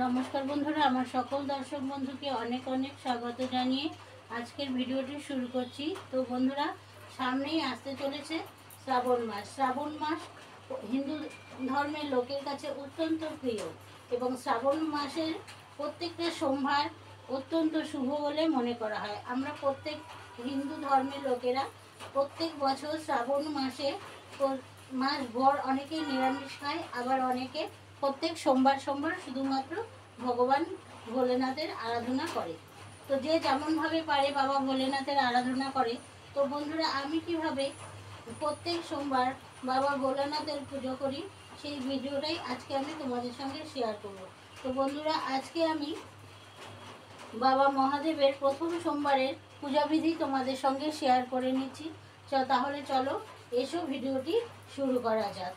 নমস্কার বন্ধুরা, আমার সকল দর্শক বন্ধুকে অনেক অনেক স্বাগত জানিয়ে আজকের ভিডিওটি শুরু করছি। তো বন্ধুরা, সামনেই আসতে চলেছে শ্রাবণ মাস। শ্রাবণ মাস হিন্দু ধর্মের লোকের কাছে অত্যন্ত প্রিয় এবং শ্রাবণ মাসের প্রত্যেকটা সোমবার অত্যন্ত শুভ বলে মনে করা হয়। আমরা প্রত্যেক হিন্দু ধর্মের লোকেরা প্রত্যেক বছর শ্রাবণ মাসে মাস ভর অনেকেই নিরামিষ খায়, আবার অনেকে প্রত্যেক সোমবার সোমবার শুধুমাত্র ভগবান ভোলেনাথের আরাধনা করে। তো যে যেমনভাবে পারে বাবা ভোলেনাথের আরাধনা করে। তো বন্ধুরা, আমি কিভাবে প্রত্যেক সোমবার বাবা ভোলেনাথের পুজো করি সেই ভিডিওটাই আজকে আমি তোমাদের সঙ্গে শেয়ার করব। তো বন্ধুরা, আজকে আমি বাবা মহাদেবের প্রথম সোমবারের পূজাবিধি তোমাদের সঙ্গে শেয়ার করে নিচ্ছি। তাহলে চলো এসো ভিডিওটি শুরু করা যাক।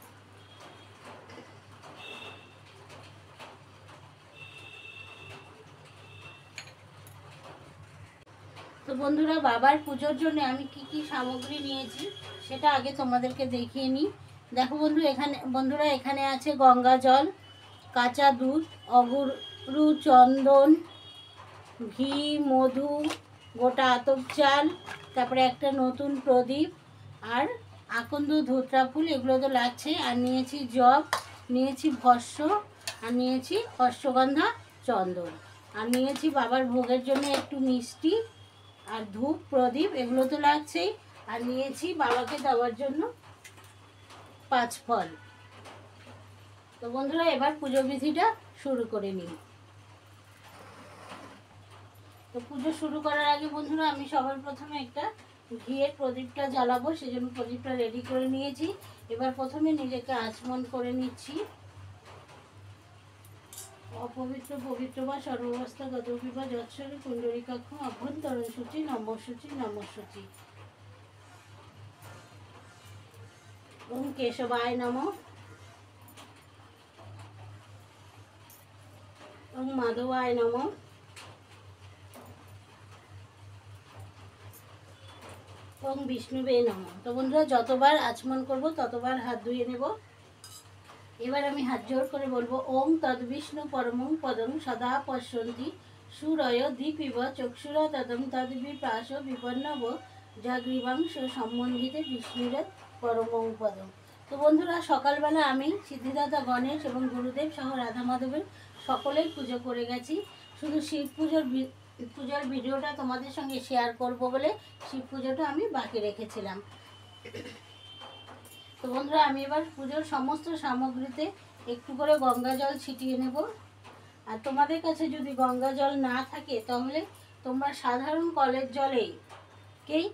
তো বন্ধুরা, বাবার পুজোর জন্য আমি কি কি সামগ্রী নিয়েছি সেটা আগে তোমাদেরকে দেখিয়ে নিই। দেখো বন্ধুরা, এখানে আছে গঙ্গা জল, কাঁচা দুধ, অগুরু চন্দন, ঘি, মধু, গোটা আতপ চাল, তারপরে একটা নতুন প্রদীপ আর আকন্দ ধুতরা ফুল, এগুলো তো লাগছে। আর নিয়েছি জব, নিয়েছি ভস্য, আর নিয়েছি অশ্বগন্ধা চন্দন, আর নিয়েছি বাবার ভোগের জন্য একটু মিষ্টি আর ধূপ প্রদীপ, এগুলো তো লাগছেই। আর নিয়েছি বাবাকে দেওয়ার জন্য 5 ফল। তো বন্ধুরা, এবার পুজো বিধিটা শুরু করে নিই। তো পুজো শুরু করার আগে বন্ধুরা, আমি সবার প্রথমে একটা ঘিয়ের প্রদীপটা জ্বালাবো, সেজন্য প্রদীপটা রেডি করে নিয়েছি। এবার প্রথমে নিজেকে আচমন করে নিচ্ছি। অপবিত্র পবিত্র বা সর্বাবস্থা গতপি বা যৎসরে কুণ্ডরিকাক্ষ অভ্যন্তরণ সূচি নমঃসূচি নমঃসূচি। ওম কেশবায় নমঃ, ওম মাধবায় নমঃ, ওম বিষ্ণুবে নমঃ। তো বন্ধুরা, যতবার আচমন করব ততবার হাত ধুয়ে নেব। এবার আমি হাত জোর করে বলবো, ওম তদ্বিষ্ণু পরমং পদং সদা পশ্যন্তি সুরয় দীপিব চক্ষুরা তদম তদ্বিপ্রাস বিপন্নব জাগ্রীবাংশ সম্বন্ধিতে বিষ্ণুর পরমং পদম। তো বন্ধুরা, সকালবেলা আমি সিদ্ধিদাতা গণেশ এবং গুরুদেব সহ রাধা মাধবের সকলেই পুজো করে গেছি। শুধু শিব পুজোর ভিডিওটা তোমাদের সঙ্গে শেয়ার করব বলে শিব পুজোটা আমি বাকি রেখেছিলাম। তো বন্ধুরা, আমি এবার পুজোর সমস্ত সামগ্রীতে একটু করে গঙ্গা জল ছিটিয়ে নেব। আর তোমাদের কাছে যদি গঙ্গা জল না থাকে তাহলে তোমরা সাধারণ কলের জলেকেই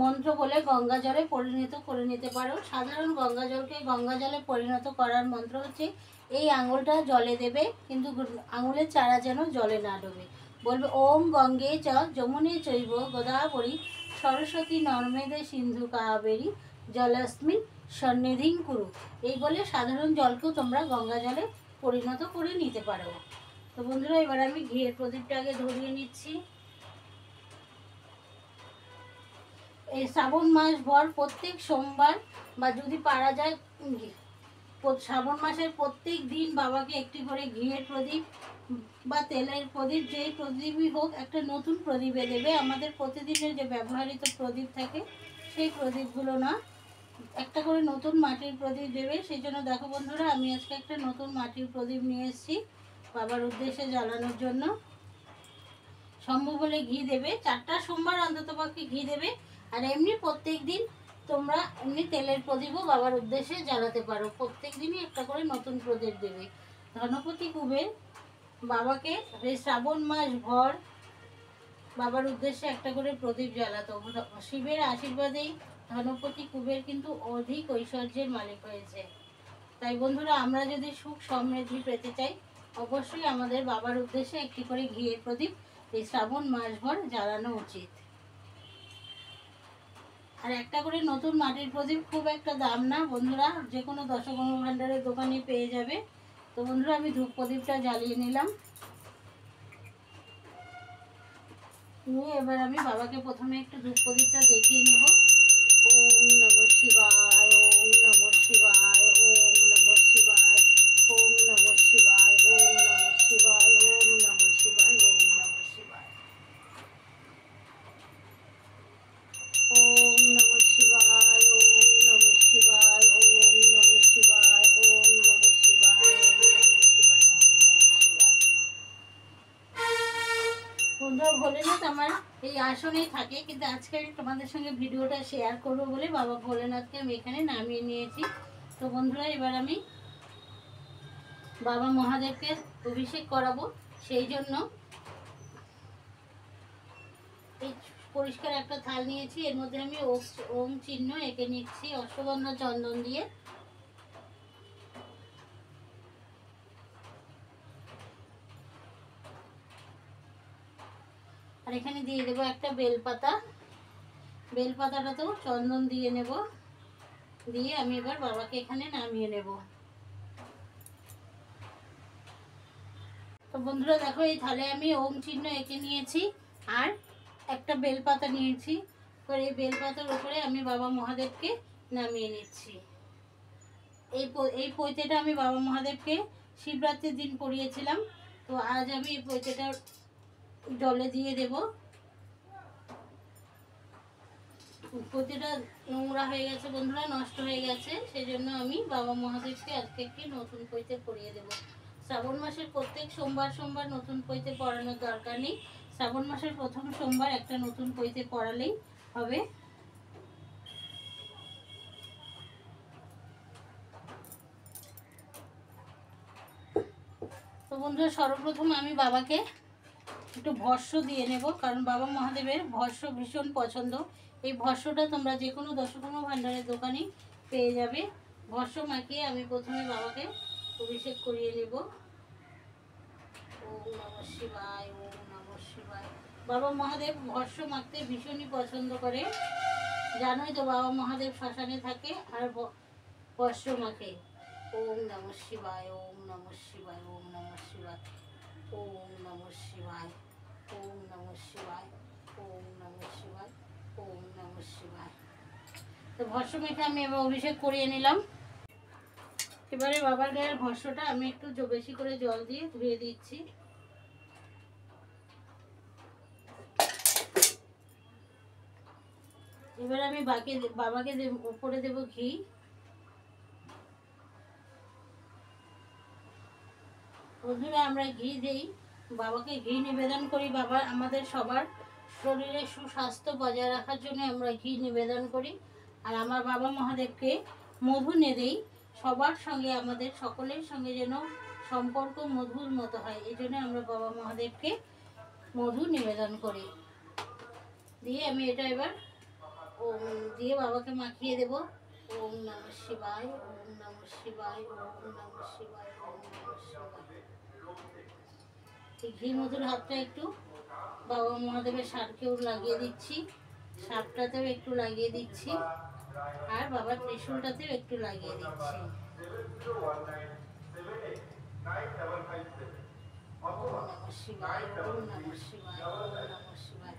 মন্ত্র বলে গঙ্গা জলে পরিণত করে নিতে পারো। সাধারণ গঙ্গা জলকে গঙ্গা জলে পরিণত করার মন্ত্র হচ্ছে, এই আঙুলটা জলে দেবে কিন্তু আঙুলের চারা যেন জলে না ডোবে। বলবে, ওম গঙ্গে চ যমুনে চৈব গোদাবরী সরস্বতী নর্মেদে সিন্ধু কাবেরী জলাস্মিন সন্নিধিং কুরু। এই বলে সাধারণ জলকেও তোমরা গঙ্গা জলে পরিণত করে নিতে পারো। তো বন্ধুরা, এবার আমি ঘিয়ের প্রদীপটা আগে ধরিয়ে নিচ্ছি। এই শ্রাবণ মাস ভর প্রত্যেক সোমবার বা যদি পারা যায় শ্রাবণ মাসের প্রত্যেক দিন বাবাকে একটি করে ঘিয়ের প্রদীপ বা তেলের প্রদীপ, যেই প্রদীপই হোক, একটা নতুন প্রদীপে দেবে। আমাদের প্রতিদিনের যে ব্যবহৃত প্রদীপ থাকে সেই প্রদীপগুলো না, একটা করে নতুন মাটির প্রদীপ দেবে। সেই জন্য দেখো বন্ধুরা, আমি আজকে একটা নতুন মাটির প্রদীপ নিয়ে এসেছি বাবার উদ্দেশ্যে জ্বালানোর জন্য। সম্ভব হলে ঘি দেবে, 4টা সোমবার অন্ততপক্ষে ঘি দেবে। আর এমনি প্রত্যেক দিন তোমরা এমনি তেলের প্রদীপও বাবার উদ্দেশ্যে জ্বালাতে পারো। প্রত্যেক দিনই একটা করে নতুন প্রদীপ দেবে। ধনপতি কুবের বাবাকে এই শ্রাবণ মাস ভর বাবার উদ্দেশ্যে একটা করে প্রদীপ জ্বালাতো। শিবের আশীর্বাদেই ধনপতি কুবের কিন্তু অধিক ঐশ্বর্যের মালিক হয়েছে। তাই বন্ধুরা, আমরা যদি সুখ সমৃদ্ধি পেতে চাই, অবশ্যই আমাদের বাবার উদ্দেশ্যে একটি করে ঘিয়ের প্রদীপ এই শ্রাবণ মাস ভর জ্বালানো উচিত। আর একটা করে নতুন মাটির প্রদীপ খুব একটা দাম না বন্ধুরা, যে কোনো দশকর্মা ভাণ্ডারের দোকানে পেয়ে যাবে। তো বন্ধুরা, আমি ধূপ প্রদীপটা জ্বালিয়ে নিলাম। নিয়ে এবার আমি বাবাকে প্রথমে একটু ধূপ প্রদীপটা দেখিয়ে নেব। ওম নমঃ শিবায়, ওম নমঃ শিবায়, ওম নমঃ শিবায়, ওম নমঃ শিবায়, ওম নমঃ ভোলেনাথ আমার এই আসনেই থাকে, কিন্তু আজকে তোমাদের সঙ্গে ভিডিওটা শেয়ার করবো বলে বাবা ভোলেনাথকে আমি এখানে নামিয়ে নিয়েছি। তো বন্ধুরা, এবার আমি বাবা মহাদেবকে অভিষেক করাবো, সেই জন্য এই পরিষ্কার একটা থাল নিয়েছি, এর মধ্যে আমি ওম চিহ্ন এঁকে নিচ্ছি অশ্বগন্ধা চন্দন দিয়ে। আর এখানে দিয়ে দেবো একটা বেলপাতা, বেলপাতাটাতেও চন্দন দিয়ে নেব, দিয়ে আমি এবার বাবাকে এখানে নামিয়ে নেব। তো বন্ধুরা দেখো, এই থালে আমি ওম চিহ্ন এঁকে নিয়েছি আর একটা বেলপাতা নিয়েছি। তো এই বেলপাতার উপরে আমি বাবা মহাদেবকে নামিয়ে নিচ্ছি। এই পৈতেটা আমি বাবা মহাদেবকে শিবরাত্রির দিন পরিয়েছিলাম। তো আজ আমি এই পৈতেটা জলে দিয়ে দেব। পৈতেটা নোংরা হয়ে গেছে বন্ধুরা, নষ্ট হয়ে গেছে, সেই জন্য আমি বাবা মহাদেবকে আজকে একটি নতুন পৈতে পরিয়ে দেব। শ্রাবণ মাসের প্রত্যেক সোমবার সোমবার নতুন পৈতে পরানোর দরকার নেই, শ্রাবণ মাসের প্রথম সোমবার একটা নতুন পৈতে পরালেই হবে। তো বন্ধুরা, সর্বপ্রথম আমি বাবাকে একটু ভস্য দিয়ে নেব, কারণ বাবা মহাদেবের ভস্য ভীষণ পছন্দ। এই ভস্যটা তোমরা যে কোনো দশকর্মা ভাণ্ডারের দোকানেই পেয়ে যাবে। ভস্য মাখিয়ে আমি প্রথমে বাবাকে অভিষেক করিয়ে নেব। ওম নমঃ শিবায়, ওম নমঃ শিবায়। বাবা মহাদেব ভস্য মাখতে ভীষণই পছন্দ করে, জানোই তো বাবা মহাদেব শ্মশানে থাকে আর ভস্য মাখে। ওম নমঃ শিবায়, ওম নমঃ শিবায়, ওম নমঃ শিবায়, ওম নমঃ শিবায়, ওম নমঃ শিবায়, ওম নমঃ শিবায়, ওম নমঃ শিবায়। তো ভস্য মেখে আমি এবার অভিষেক করিয়ে নিলাম। এবারে বাবার গায়ের ভস্যটা আমি একটু বেশি করে জল দিয়ে ধুয়ে দিচ্ছি। এবার আমি বাবাকে উপরে দেব ঘি। বন্ধুরা, আমরা ঘি দেই, বাবাকে ঘি নিবেদন করি। বাবা আমাদের সবার শরীরে সুস্বাস্থ্য বজায় রাখার জন্য আমরা ঘি নিবেদন করি। আর আমার বাবা মহাদেবকে মধু নেদেই, সবার সঙ্গে আমাদের সকলের সঙ্গে যেন সম্পর্ক মধুর মতো হয়, এই জন্য আমরা বাবা মহাদেবকে মধু নিবেদন করি। দিয়ে আমি এটা এবার দিয়ে বাবাকে মাখিয়ে দেব। ওম নমঃ শিবায়, ওম নমঃ শিবায়, ওম নমঃ শিবায়, ওম নমঃ শিবায়। এই ঘি মধুর হাতটা একটু বাবা মহাদেবের শার্টকেও লাগিয়ে দিচ্ছি, শার্টটাতেও একটু লাগিয়ে দিচ্ছি, আর বাবার ত্রিশূলটাতেও একটু লাগিয়ে দিচ্ছি। ওম নমঃ শিবায়, ওম নমঃ শিবায়, ওম নমঃ শিবায়।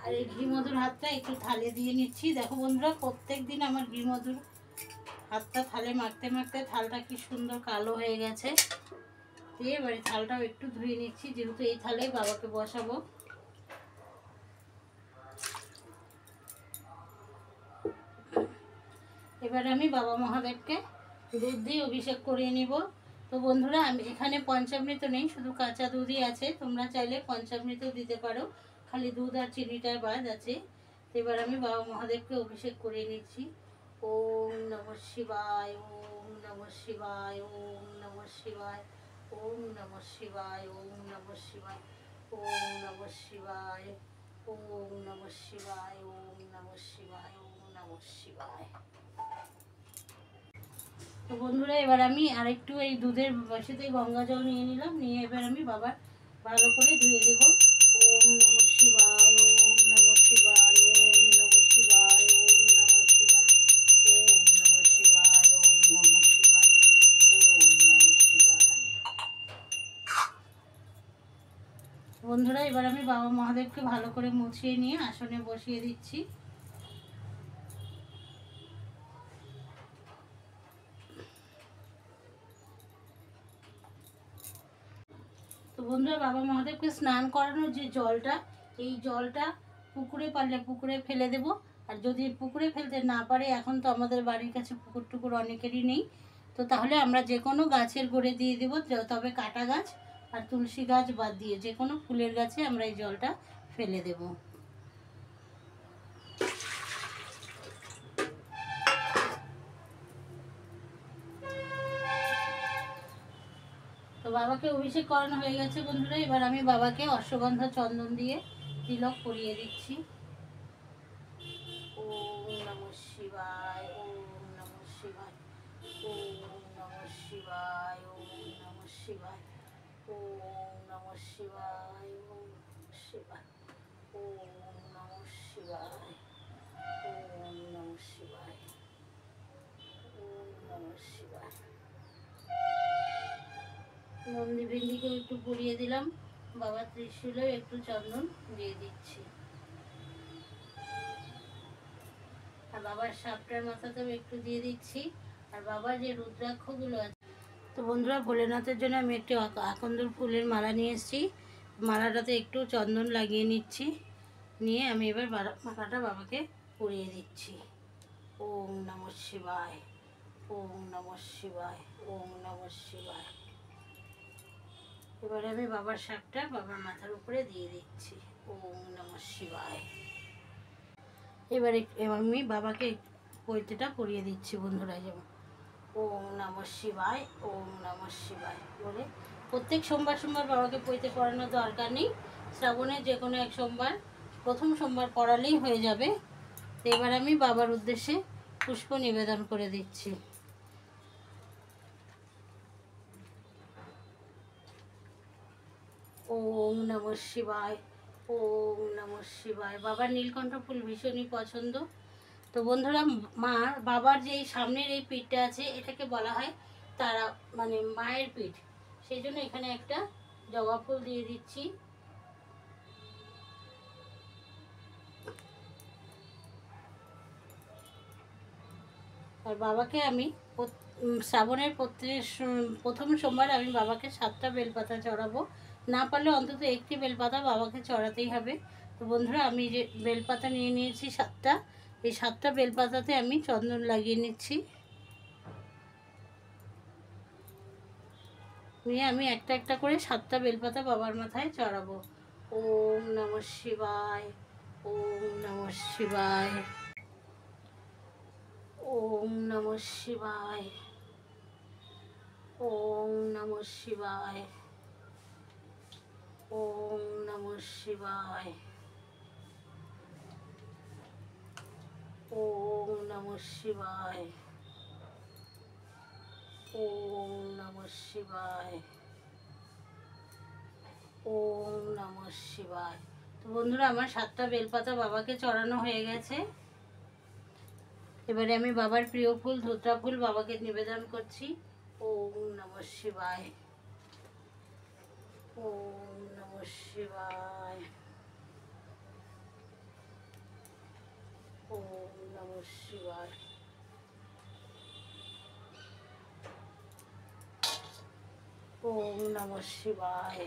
আর এই ঘি মধুর হাতটা একটু থালে দিয়ে নিচ্ছি। দেখো বন্ধুরা, প্রত্যেক দিন আমার ঘি মধুর হাতটা থালে মাখতে মাখতে থালটা কি সুন্দর কালো হয়ে গেছে। দিয়ে এবারে থালটাও একটু ধুয়ে নিচ্ছি, যেহেতু এই থালে বাবাকে বসাবো। এবার আমি বাবা মহাদেবকে দুধ দিয়ে অভিষেক করিয়ে নিব। তো বন্ধুরা, আমি এখানে পঞ্চামৃত নেই, শুধু কাঁচা দুধই আছে, তোমরা চাইলে পঞ্চামৃত দিতে পারো, খালি দুধ আর চিনিটা বাদ আছে। তো এবার আমি বাবা মহাদেবকে অভিষেক করিয়ে নিচ্ছি। ওম নমঃ শিবায়, ওম নমঃ শিবায়, ওম নমঃ শিবায়, ওম নমঃ শিবায়, ওম নমঃ শিবায়, ওম নমঃ শিবায়, ওম নমঃ শিবায়, ওম নমঃ শিবায়, ওম নমঃ শিবায়। তো বন্ধুরা, এবার আমি আরেকটু এই দুধের বসেতে গঙ্গা জল নিয়ে নিলাম, নিয়ে এবার আমি বাবার ভালো করে ধুয়ে দেব। ওম নমঃ শিবায়, ওম নমঃ শিবায়, ওম নমঃ শিবায়, ওম নমঃ শিবায়, ওম নমঃ শিবায়, ওম নমঃ শিবায়, ওম নমঃ শিবায়। বন্ধুরা, এবার আমি বাবা মহাদেবকে ভালো করে মুছিয়ে নিয়ে আসনে বসিয়ে দিচ্ছি। তো বন্ধুরা, বাবা মহাদেবকে স্নান করানোর যে জলটা, এই জলটা পুকুরে পারলে পুকুরে ফেলে দেব। আর যদি পুকুরে ফেলতে না পারে, এখন তো আমাদের বাড়ির কাছে পুকুর টুকুর অনেকেরই নেই, তো তাহলে আমরা যে কোনো গাছের গোড়ে দিয়ে দেবো। তবে কাটা গাছ আর তুলসী গাছ বাদ দিয়ে যে কোনো ফুলের গাছে আমরা এই জলটা ফেলে দেব। তো বাবাকে অভিষেক করানো হয়ে গেছে বন্ধুরা। এবার আমি বাবাকে অশ্বগন্ধা চন্দন দিয়ে তিলক পরিয়ে দিচ্ছি। ওম নমঃ শিবায়, ওম নমঃ শিবায়, ওম নমঃ শিবায়, ওম নমঃ শিবায়, ওম নমঃ শিবায়, ওম শিবায়, ওম নমঃ শিবায়, ওম নমঃ শিবায়, ওম নমঃ শিবায়। নন্দী ভিন্ডিকেও একটু পরিয়ে দিলাম, বাবার ত্রিশূলেও একটু চন্দন দিয়ে দিচ্ছি, আর বাবার সাপটার মাথাতেও একটু দিয়ে দিচ্ছি, আর বাবার যে রুদ্রাক্ষগুলো আছে। তো বন্ধুরা, ভোলেনাথের জন্য আমি একটি আকন্দর ফুলের মালা নিয়ে এসেছি। মালাটাতে একটু চন্দন লাগিয়ে নিচ্ছি, নিয়ে আমি এবার মালাটা বাবাকে পরিয়ে দিচ্ছি। ওম নমঃ শিবায়, ওম নমঃ শিবায়, ওম নমঃ শিবায়। এবারে আমি বাবার শাকটা বাবার মাথার উপরে দিয়ে দিচ্ছি। ওম নমঃ শিবায়। এবারে আমি বাবাকে পৈতেটা পরিয়ে দিচ্ছি বন্ধুরা। যেমন ওম নমঃ শিবায়, ওম নমঃ শিবায় বলে প্রত্যেক সোমবার সোমবার বাবাকে পৈতে পড়ানোর দরকার নেই। শ্রাবণের যে কোনো এক সোমবার, প্রথম সোমবার পড়ালেই হয়ে যাবে। তো এবার আমি বাবার উদ্দেশ্যে পুষ্প নিবেদন করে দিচ্ছি। ওম নমঃ শিবায়, ওম নমঃ শিবায়। বাবার নীলকণ্ঠ ফুল ভীষণই পছন্দ। তো বন্ধুরা, বাবার যে সামনের এই পিঠটা আছে, এটাকে বলা হয় তারা, মানে মায়ের পিঠ। সেই জন্য এখানে একটা জবা ফুল দিয়ে দিচ্ছি। আর বাবাকে আমি শ্রাবণের প্রথম সোমবার আমি বাবাকে 7টা বেলপাতা চড়াবো। না পারলে অন্তত একটি বেলপাতা বাবাকে চড়াতেই হবে। তো বন্ধুরা, আমি যে বেলপাতা নিয়ে নিয়েছি 7টা, এই 7টা বেলপাতাতে আমি চন্দন লাগিয়ে নিচ্ছি, নিয়ে আমি একটা একটা করে 7টা বেলপাতা বাবার মাথায় চড়াবো। ওম নমঃ শিবায়, ওম নমঃ শিবায়, ওম নমঃ শিবায়, ওম নমঃ শিবায়, ওম নমঃ শিবায়, ওম নমঃ শিবায়, ওম নমঃ শিবায়, ওম নমঃ শিবায়। তো বন্ধুরা, আমার 7টা বেলপাতা বাবাকে চড়ানো হয়ে গেছে। এবারে আমি বাবার প্রিয় ফুল ধুত্রা ফুল বাবাকে নিবেদন করছি। ওম নমঃ শিবায়, ওম নমঃ শিবায়, ওম নমঃ শিবায়, ওম নমঃ শিবায়,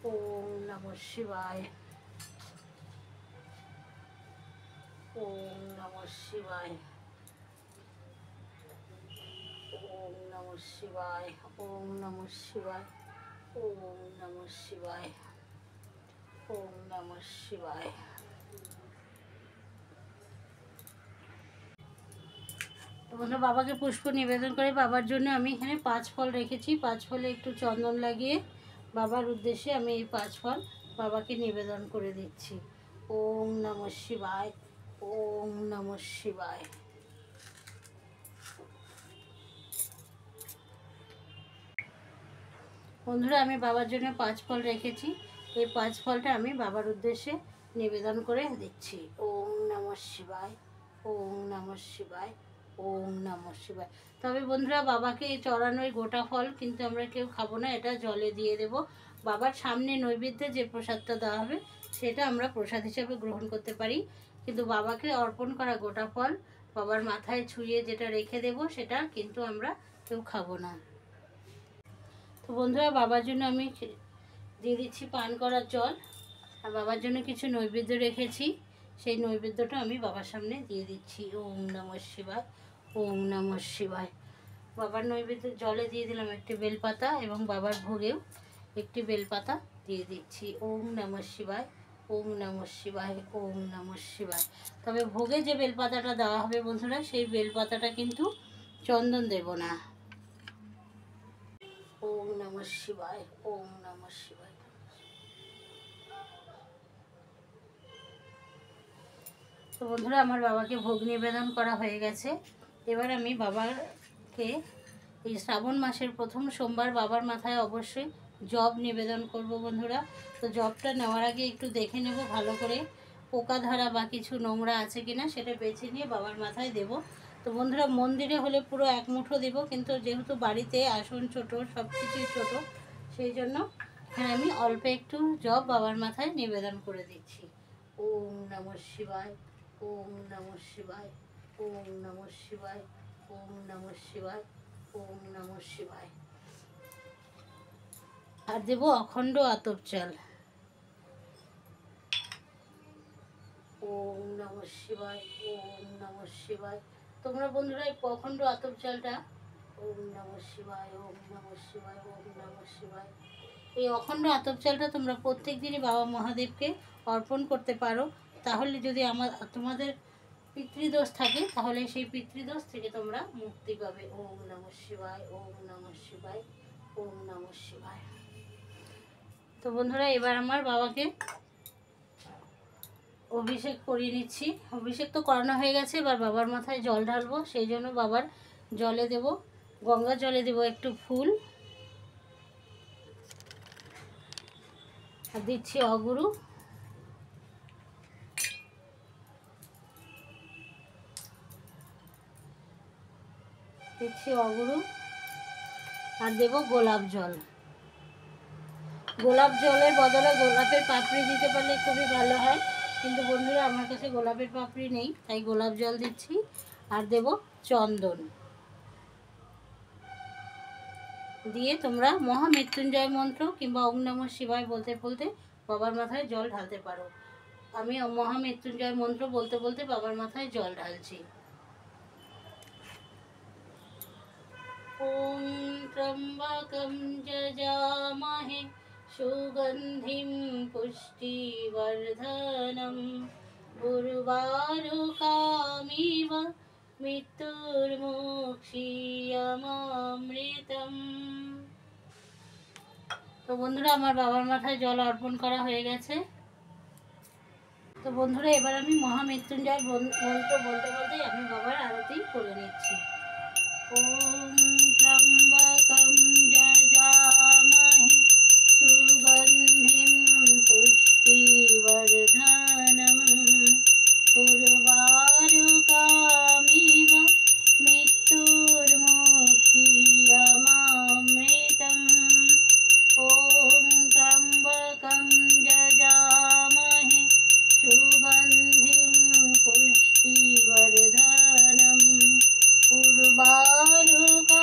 ওম নমঃ শিবায়, ওম নমঃ শিবায়, ওম নমঃ শিবায়, ওম নমঃ শিবায়, ওম নমঃ শিবায়, ওম নমঃ শিবায়। বন্ধু, বাবাকে পুষ্প নিবেদন করে বাবার জন্য আমি এখানে 5 ফল রেখেছি। 5 ফলে একটু চন্দন লাগিয়ে বাবার উদ্দেশ্যে আমি এই 5 ফল বাবাকে নিবেদন করে দিচ্ছি। ওম নমঃ শিবায়, ওম নমঃ শিবায়। বন্ধুরা, আমি বাবার জন্য 5 ফল রেখেছি। এই 5 ফলটা আমি বাবার উদ্দেশ্যে নিবেদন করে দিচ্ছি। ওম নমঃ শিবায়, ওম নমঃ শিবায়, ওম নমঃ শিবায়। তবে বন্ধুরা, বাবাকে এই চড়ানো এই গোটা ফল কিন্তু আমরা কেউ খাবো না, এটা জলে দিয়ে দেব। বাবার সামনে নৈবেদ্যে যে প্রসাদটা দেওয়া হবে সেটা আমরা প্রসাদ হিসেবে গ্রহণ করতে পারি, কিন্তু বাবাকে অর্পণ করা গোটা ফল বাবার মাথায় ছুঁয়ে যেটা রেখে দেব সেটা কিন্তু আমরা কেউ খাবো না। তো বন্ধুরা, বাবার জন্য আমি দিয়ে দিচ্ছি পান করার জল, আর বাবার জন্য কিছু নৈবেদ্য রেখেছি, সেই নৈবেদ্যটা আমি বাবার সামনে দিয়ে দিচ্ছি। ওম নমঃ শিবায়, ওম নমঃ শিবায়। বাবার নৈবেদ্য জলে দিয়ে দিলাম একটি বেলপাতা, এবং বাবার ভোগেও একটি বেলপাতা দিয়ে দিচ্ছি। ওম নমঃ শিবায়, ওম নমঃ শিবায়, ওম নমঃ শিবায়। তবে ভোগে যে বেলপাতাটা দেওয়া হবে বন্ধুরা, সেই বেলপাতাটা কিন্তু চন্দন দেব না। ওম নমঃ শিবায়, ওম নমঃ শিবায়। তো বন্ধুরা আমার বাবাকে ভোগ নিবেদন করা হয়ে গেছে। এবার আমি বাবাকে এই শ্রাবণ মাসের প্রথম সোমবার বাবার মাথায় অবশ্যই জব নিবেদন করব বন্ধুরা। তো জবটা নেওয়ার আগে একটু দেখে নেব ভালো করে পোকা ধরা বা কিছু নোংরা আছে কিনা, সেটা বেছে নিয়ে বাবার মাথায় দেব। তো বন্ধুরা মন্দিরে হলে পুরো এক মুঠো দেব, কিন্তু যেহেতু বাড়িতে আসন ছোট, সব কিছুই ছোটো, সেই জন্য এখানে আমি অল্প একটু জব বাবার মাথায় নিবেদন করে দিচ্ছি। ওম নমঃ শিবায়, ওম নমঃ শিবায়, ওম নমঃ শিবায়, ওম নমঃ শিবায়, ওম নমঃ শিবায়। আর দেব অখণ্ড আতপ চাল। ওম নমঃ শিবায়, ওম নমঃ শিবায়। তোমরা বন্ধুরা এই অখণ্ড আতপ চালটা ওম নমঃ শিবায়, ওম নমঃ শিবায়, ওম নমঃ শিবায়, এই অখণ্ড আতপ চালটা তোমরা প্রত্যেক দিনই বাবা মহাদেবকে অর্পণ করতে পারো। তাহলে যদি তোমাদের পিতৃদোষ থাকে, তাহলে সেই পিতৃদোষ থেকে তোমরা মুক্তি পাবে। ওম নমঃ শিবায়, ওম নমঃ শিবায়, ওম নমঃ শিবায়। তো বন্ধুরা এবার আমার বাবাকে অভিষেক করিয়ে নিচ্ছি। অভিষেক তো করানো হয়ে গেছে, এবার বাবার মাথায় জল ঢালবো। সেই জন্য বাবার জলে দেব, গঙ্গা জলে দেব একটু ফুল, আর দিচ্ছি অগুরু, আর দেব গোলাপ জল। গোলাপ জলের বদলে গোলাপের পাপড়ি দিতে পারলে খুবই ভালো হয়, কিন্তু বন্ধুরা আমার কাছে গোলাপের পাপড়ি নেই, তাই গোলাপ জল দিচ্ছি। আর দেব চন্দন দিয়ে তোমরা মহামৃত্যুঞ্জয় মন্ত্র কিংবা ওম নমঃ শিবায় বলতে বলতে বাবার মাথায় জল ঢালতে পারো। আমি মহামৃত্যুঞ্জয় মন্ত্র বলতে বলতে বাবার মাথায় জল ঢালছি। ওম ত্র্যম্বকং যজামহে সুগন্ধিং পুষ্টিবর্ধনং উর্বারুকমিব মৃত্যুর্মুক্ষীয়মামৃতম। তো বন্ধুরা আমার বাবার মাথায় জল অর্পণ করা হয়ে গেছে। তো বন্ধুরা এবার আমি মহামৃত্যুঞ্জয় মন্ত্র বলতে বলতেই আমি বাবার আরতি করে নিচ্ছি। ওম ত্র্যম্বকং যজামহে সুগন্ধিং পুষ্টিবর্ধনং উর্বারুকমিব মৃত্যুর্মুক্ষীয়মামৃতম। ওম ত্র্যম্বকং যজামহে সুগন্ধিং পুষ্টিবর্ধনং উর্বারুকমিব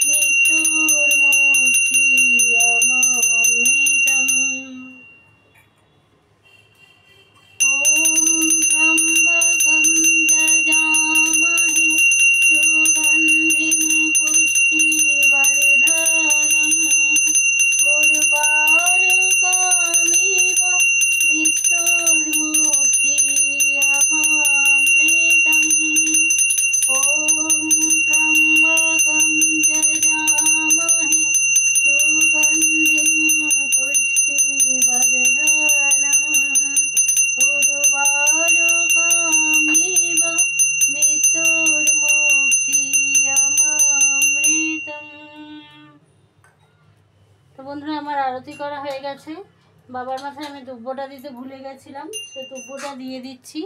মৃত্যুর্মুক্ষীয়মামৃতম। ওম ত্র্যম্বকং যজামহে সুগন্ধিং পুষ্টিবর্ধনং উর্বারুকমিব মৃত্যুর্মুক্ষীয়মামৃতম। ওম ত্র্যম্বকং যজামহে সুগন্ধিং পুষ্টিবর্ধনং উর্বারুকমিব মৃত্যুর্মুক্ষীয়মামৃতম। তো বন্ধুরা আমার আরতি করা হয়ে গেছে। বাবার মাথায় আমি দুব্বটা দিতে ভুলে গেছিলাম, সে দুব্বটা দিয়ে দিচ্ছি।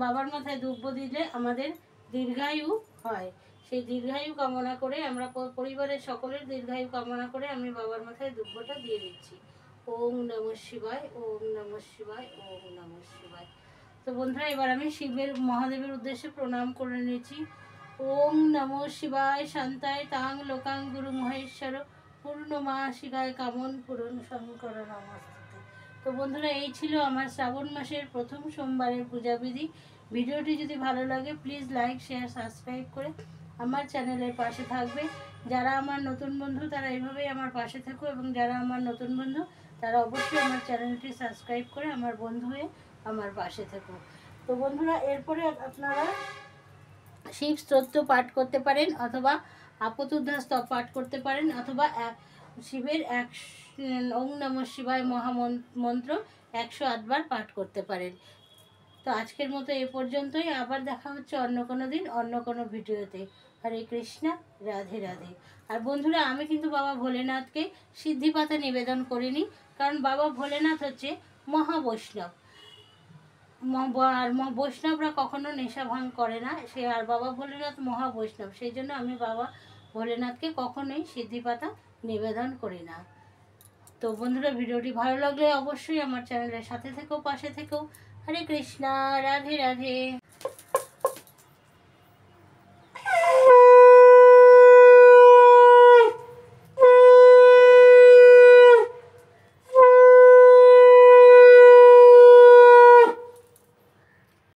বাবার মাথায় দুব্ব দিলে আমাদের দীর্ঘায়ু হয়, সেই দীর্ঘায়ু কামনা করে আমরা পরিবারের সকলের দীর্ঘায়ু কামনা করে আমি বাবার মাথায় দুব্বটা দিয়ে দিচ্ছি। ওম নমঃ শিবায়, ওম নমঃ শিবায়, ওম নমঃ শিবায়। তো বন্ধুরা এবার আমি মহাদেবের উদ্দেশ্যে প্রণাম করে নিয়েছি। ওম নমঃ শিবায় শান্তায় তাং লোকাং গুরু মহেশ্বর পূর্ণমাসিকায় কামন পূরণ শঙ্কর নমস্তে। তো বন্ধুরা এই ছিল আমার শ্রাবণ মাসের প্রথম সোমবারের পূজাবিধি। ভিডিওটি যদি ভালো লাগে প্লিজ লাইক শেয়ার সাবস্ক্রাইব করে আমার চ্যানেলের পাশে থাকবে যারা আমার নতুন বন্ধু তারা এইভাবেই আমার পাশে থাকো, এবং যারা আমার নতুন বন্ধু তারা অবশ্যই আমার চ্যানেলটি সাবস্ক্রাইব করে আমার বন্ধু হয়ে আমার পাশে থেকো। তো বন্ধুরা, এরপরে আপনারা শিব স্তোত্র পাঠ করতে পারেন, অথবা আপতুদ্ধার স্তব পাঠ করতে পারেন, অথবা শিবের ওং নমঃ শিবায় মহামন্ত্র 108 বার পাঠ করতে পারেন। তো আজকের মতো এ পর্যন্তই। আবার দেখা হচ্ছে অন্য কোনো দিন অন্য কোনো ভিডিওতে। হরে কৃষ্ণা, রাধে রাধে। আর বন্ধুরা, আমি কিন্তু বাবা ভোলেনাথকে সিদ্ধি পাতা নিবেদন করিনি, কারণ বাবা ভোলেনাথ হচ্ছে মহাবৈষ্ণব। আর বৈষ্ণবরা কখনো নেশা ভাঙ করে না, সে আর বাবা ভোলেনাথ মহাবৈষ্ণব, সেই জন্য আমি বাবা ভোলেনাথকে কখনোই সিদ্ধি পাতা নিবেদন করি না। তো বন্ধুরা, ভিডিওটি ভালো লাগলে অবশ্যই আমার চ্যানেলের সাথে থেকো, পাশে থেকো। হরে কৃষ্ণা, রাধে রাধে।